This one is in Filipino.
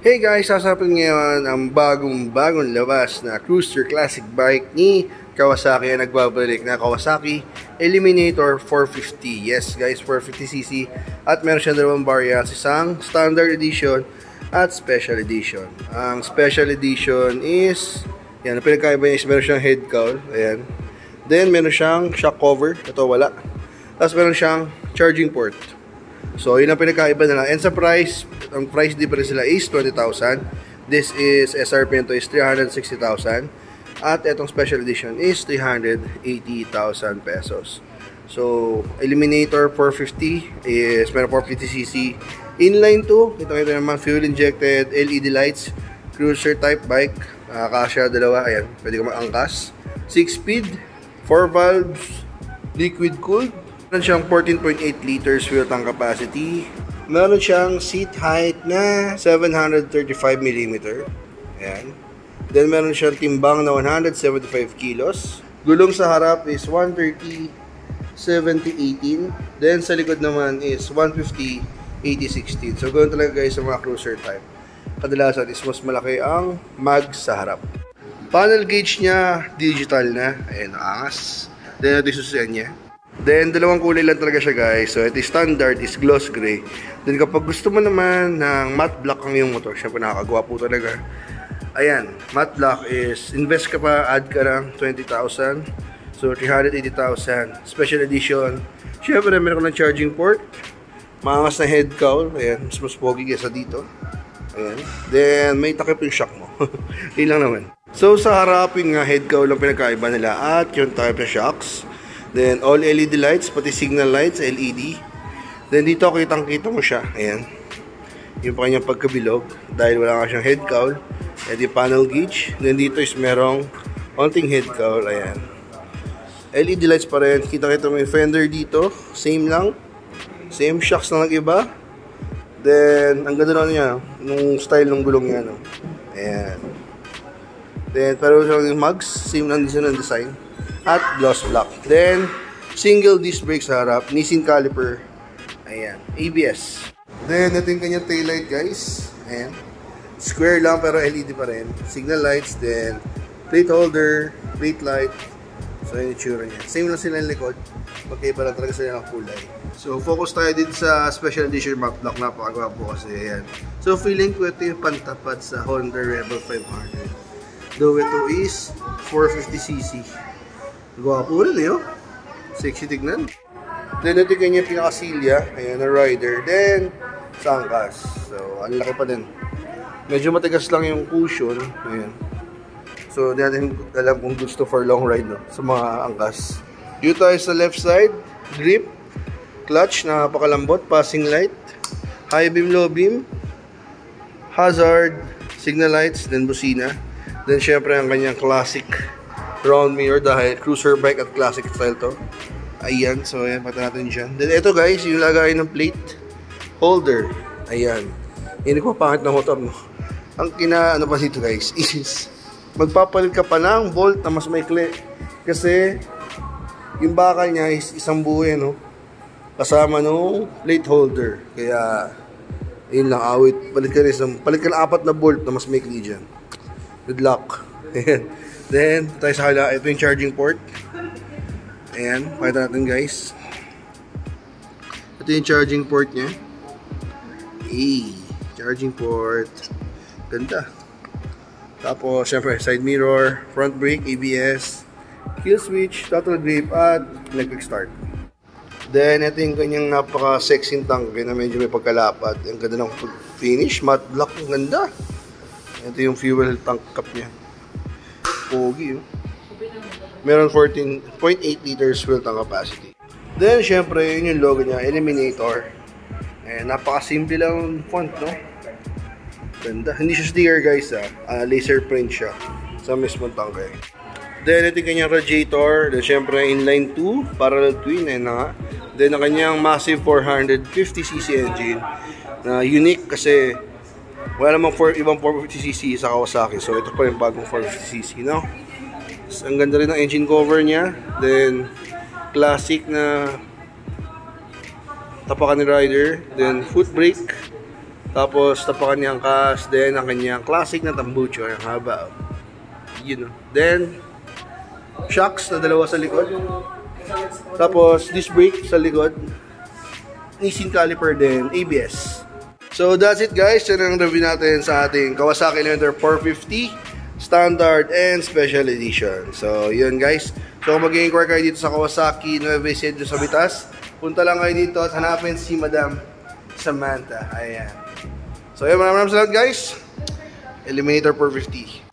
Hey guys, sasapin ngayon ang bagong labas na cruiser classic bike ni Kawasaki na nagbabalik na Kawasaki Eliminator 450. Yes guys, 450cc at meron siya dalawang variants, isang standard edition at special edition. Ang special edition is, yan, ang pinagkaiba niya is meron siyang head cowl, ayan. Then meron siyang shock cover, ito wala. Tapos meron siyang charging port. So, yun ang pinakaiba na lang. And sa price, ang price difference nila is 20,000. This is SRP nito is 360,000. At itong special edition is 380,000 pesos. So, Eliminator 450 is meron 450cc. Inline 2, ito naman fuel injected, LED lights, cruiser type bike. Kasya dalawa, ayan, pwede ka mag-angkas. 6-speed, 4 valves, liquid cooled. Meron siyang 14.8 liters fuel tank capacity. Meron siyang seat height na 735mm. Ayan. Then meron siyang timbang na 175 kilos. Gulong sa harap is 130, 70, 18. Then sa likod naman is 150, 80, 16. So ganoon talaga guys sa mga cruiser type. Kadalasan is mas malaki ang mag sa harap. Panel gauge niya, digital na. Ayan, angas. Then ito yung susiyan niya. Then, dalawang kulay lang talaga siya guys. So, ito standard is gloss gray. Then, kapag gusto mo naman ng matte black ang iyong motor, syempre nakakagawa po talaga. Ayan, matte black is, invest ka pa, add ka lang 20,000. So, 380,000. Special edition. Syempre, meron ko ng charging port. Maangas na head cowl. Ayan, mas pogi kaysa dito. Ayan. Then, may takip yung shock mo. Yun lang naman. So, sa harapin nga, head cowl lang pinakaiba nila at yung type na shocks. Then, all LED lights, pati signal lights, LED. Then, dito kitang-kita mo siya. Ayan. Yung pa kanyang pagkabilog. Dahil wala nga siyang head cowl. At yung panel gauge. Then, dito is merong onting head cowl. Ayan. LED lights pa rin. Kita-kita mo yung fender dito. Same lang. Same shocks na nag-iba. Then, ang ganda na niya. Nung style ng gulong niya. No? Ayan. Then, pero yung mugs. Same lang din ng design. At gloss black. Then, single disc brake sa harap, Nissin caliper. Ayan, ABS. Then, ito yung kanyang taillight guys. Ayan. Square lang pero LED pa rin. Signal lights, then plate holder, plate light. So, yun yung tsura niya. Same lang sila yung likod. Magkaiba lang talaga sila ng kulay. So, focus tayo din sa special edition matte black. Napakagawa po kasi. Ayan. So, feeling ko ito yung pantapat sa Honda Rebel 500. Though ito is 450cc. Gwapo rin eh, oh. Sexy tignan. Then, ito kanya pinakasilya. Ayan, na rider. Then, sangkas. So, ang laki pa din. Medyo matigas lang yung cushion. Ayan. So, di natin alam kung gusto for long ride, no? Sa mga angkas. Dito tayo sa left side. Grip. Clutch na napakalambot. Passing light. High beam, low beam. Hazard. Signal lights. Then, busina. Then, syempre, ang kanyang classic round mirror dahil cruiser bike at classic style to. Ayan, so ayan, pata natin dyan. Then ito guys, yung lagay ng plate holder. Ayan. Hindi ko pangit na motor, no? Ang ano pa dito guys is magpapalit ka pa ng bolt na mas maikli. Kasi yung bakal niya is isang buo yan, no? Kasama no plate holder. Kaya yun lang, awit. Palit ka ng 4 na bolt na mas maikli dyan. Good luck. Ayan. Then, tayo sa hala, ito yung charging port. Ayan, pakita natin guys. Ito yung charging port niya. Charging port. Ganda. Tapos, syempre, side mirror, front brake, ABS, kill switch, throttle grip, at electric start. Then, ito yung kanyang napaka-sexy tank na medyo may pagkalapat. Ang ganda ng finish, matte black, ang ganda. Ito yung fuel tank cap niya. Pogi, oh. Meron 14.8 liters fuel tank capacity. Then, syempre, yun yung logo niya, Eliminator. Napaka-simple lang font, no? Ganda. Hindi siya sticker, guys, laser print siya sa mismong tangke. Then, ito yung kanyang radiator. Then, syempre, inline 2, parallel twin, na nga. Then, ang kanyang massive 450cc engine na unique kasi wala namang ibang 450cc sa Kawasaki. So, ito pa yung bagong 450cc, no? So, ang ganda rin ng engine cover niya. Then, classic na tapakan ni rider. Then, foot brake. Tapos, tapakan niya ang kas. Then, ang kanyang classic na tambucho. Ang haba. Yun. Then, shocks na dalawa sa likod. Tapos, disc brake sa likod. Nissin caliper din. ABS. So, that's it guys. Yan ang review natin sa ating Kawasaki Elementor 450 Standard and Special Edition. So, yun guys. So, kung mag-inquire kayo dito sa Kawasaki Nueva Ecija sa Bitas, punta lang kayo dito at hanapin si Madam Samantha. Ayan. So, yun. Maraming salamat guys. Eliminator 450.